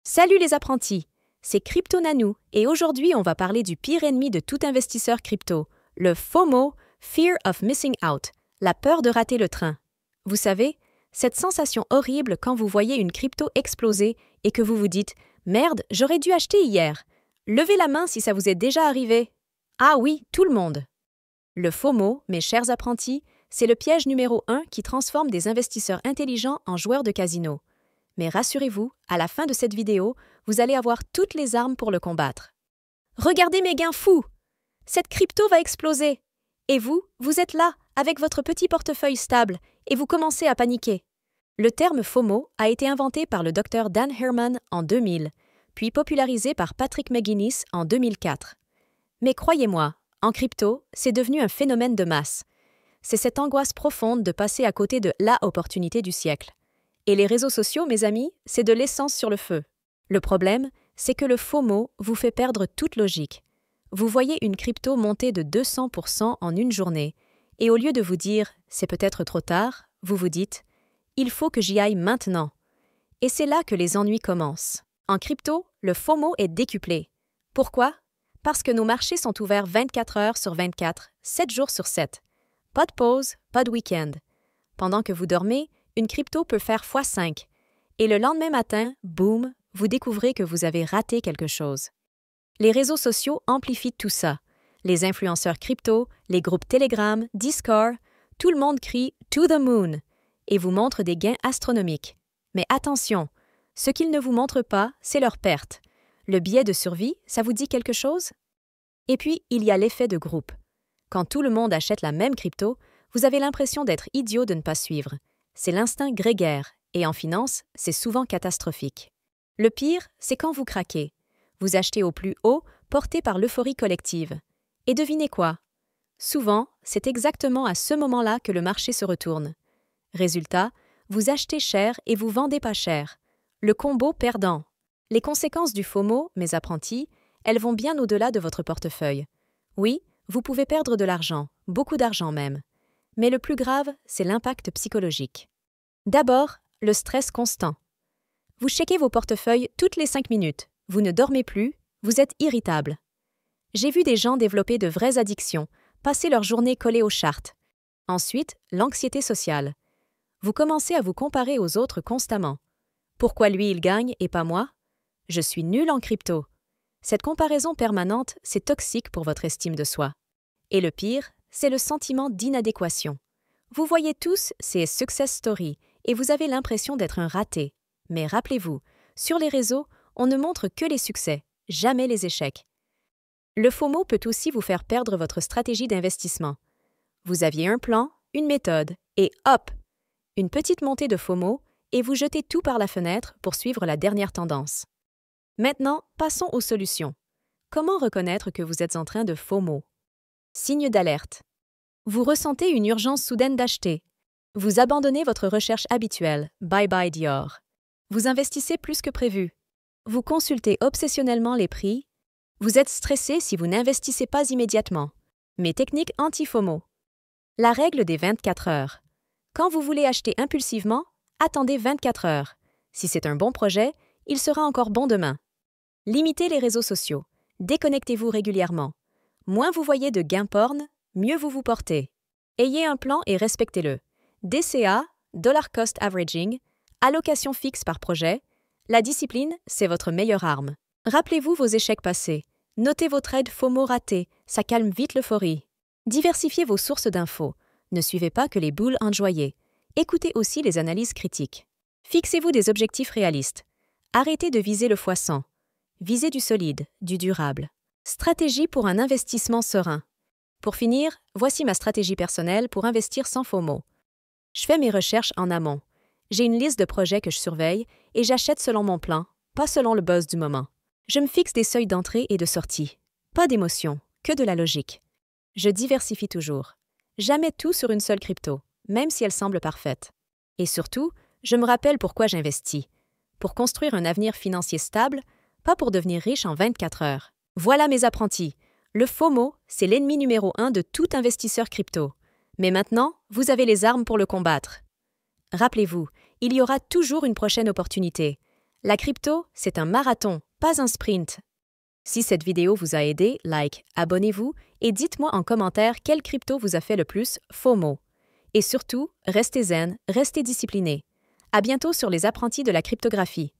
Salut les apprentis, c'est Crypto Nanou et aujourd'hui on va parler du pire ennemi de tout investisseur crypto, le FOMO, Fear of Missing Out, la peur de rater le train. Vous savez, cette sensation horrible quand vous voyez une crypto exploser et que vous vous dites « Merde, j'aurais dû acheter hier ». Levez la main si ça vous est déjà arrivé. Ah oui, tout le monde. Le FOMO, mes chers apprentis, c'est le piège numéro 1 qui transforme des investisseurs intelligents en joueurs de casino. Mais rassurez-vous, à la fin de cette vidéo, vous allez avoir toutes les armes pour le combattre. Regardez mes gains fous! Cette crypto va exploser! Et vous, vous êtes là, avec votre petit portefeuille stable, et vous commencez à paniquer. Le terme FOMO a été inventé par le Dr Dan Herman en 2000, puis popularisé par Patrick McGuinness en 2004. Mais croyez-moi, en crypto, c'est devenu un phénomène de masse. C'est cette angoisse profonde de passer à côté de la opportunité du siècle. Et les réseaux sociaux, mes amis, c'est de l'essence sur le feu. Le problème, c'est que le FOMO vous fait perdre toute logique. Vous voyez une crypto monter de 200% en une journée, et au lieu de vous dire « c'est peut-être trop tard », vous vous dites « il faut que j'y aille maintenant ». Et c'est là que les ennuis commencent. En crypto, le FOMO est décuplé. Pourquoi? Parce que nos marchés sont ouverts 24 heures sur 24, 7 jours sur 7. Pas de pause, pas de week-end. Pendant que vous dormez, une crypto peut faire x5. Et le lendemain matin, boum, vous découvrez que vous avez raté quelque chose. Les réseaux sociaux amplifient tout ça. Les influenceurs crypto, les groupes Telegram, Discord, tout le monde crie « to the moon » et vous montre des gains astronomiques. Mais attention, ce qu'ils ne vous montrent pas, c'est leur perte. Le biais de survie, ça vous dit quelque chose? Et puis, il y a l'effet de groupe. Quand tout le monde achète la même crypto, vous avez l'impression d'être idiot de ne pas suivre. C'est l'instinct grégaire, et en finance, c'est souvent catastrophique. Le pire, c'est quand vous craquez. Vous achetez au plus haut, porté par l'euphorie collective. Et devinez quoi? Souvent, c'est exactement à ce moment-là que le marché se retourne. Résultat, vous achetez cher et vous vendez pas cher. Le combo perdant. Les conséquences du FOMO, mes apprentis, elles vont bien au-delà de votre portefeuille. Oui, vous pouvez perdre de l'argent, beaucoup d'argent même. Mais le plus grave, c'est l'impact psychologique. D'abord, le stress constant. Vous checkez vos portefeuilles toutes les 5 minutes, vous ne dormez plus, vous êtes irritable. J'ai vu des gens développer de vraies addictions, passer leur journée collés aux chartes. Ensuite, l'anxiété sociale. Vous commencez à vous comparer aux autres constamment. Pourquoi lui il gagne et pas moi? Je suis nul en crypto. Cette comparaison permanente, c'est toxique pour votre estime de soi. Et le pire, c'est le sentiment d'inadéquation. Vous voyez tous ces success stories et vous avez l'impression d'être un raté. Mais rappelez-vous, sur les réseaux, on ne montre que les succès, jamais les échecs. Le FOMO peut aussi vous faire perdre votre stratégie d'investissement. Vous aviez un plan, une méthode, et hop! Une petite montée de FOMO et vous jetez tout par la fenêtre pour suivre la dernière tendance. Maintenant, passons aux solutions. Comment reconnaître que vous êtes en train de FOMO? Signe d'alerte. Vous ressentez une urgence soudaine d'acheter. Vous abandonnez votre recherche habituelle, bye bye Dior. Vous investissez plus que prévu. Vous consultez obsessionnellement les prix. Vous êtes stressé si vous n'investissez pas immédiatement. Mes techniques anti-FOMO. La règle des 24 heures. Quand vous voulez acheter impulsivement, attendez 24 heures. Si c'est un bon projet, il sera encore bon demain. Limitez les réseaux sociaux. Déconnectez-vous régulièrement. Moins vous voyez de gains porn, mieux vous vous portez. Ayez un plan et respectez-le. DCA, Dollar Cost Averaging, allocation fixe par projet, la discipline, c'est votre meilleure arme. Rappelez-vous vos échecs passés. Notez vos trades FOMO ratés, ça calme vite l'euphorie. Diversifiez vos sources d'infos. Ne suivez pas que les boules enjoyées. Écoutez aussi les analyses critiques. Fixez-vous des objectifs réalistes. Arrêtez de viser le x100. Visez du solide, du durable. Stratégie pour un investissement serein. Pour finir, voici ma stratégie personnelle pour investir sans FOMO. Je fais mes recherches en amont. J'ai une liste de projets que je surveille et j'achète selon mon plan, pas selon le buzz du moment. Je me fixe des seuils d'entrée et de sortie. Pas d'émotion, que de la logique. Je diversifie toujours. Jamais tout sur une seule crypto, même si elle semble parfaite. Et surtout, je me rappelle pourquoi j'investis. Pour construire un avenir financier stable, pas pour devenir riche en 24 heures. Voilà mes apprentis. Le FOMO, c'est l'ennemi numéro 1 de tout investisseur crypto. Mais maintenant, vous avez les armes pour le combattre. Rappelez-vous, il y aura toujours une prochaine opportunité. La crypto, c'est un marathon, pas un sprint. Si cette vidéo vous a aidé, abonnez-vous et dites-moi en commentaire quelle crypto vous a fait le plus FOMO. Et surtout, restez zen, restez discipliné. À bientôt sur les apprentis de la cryptographie.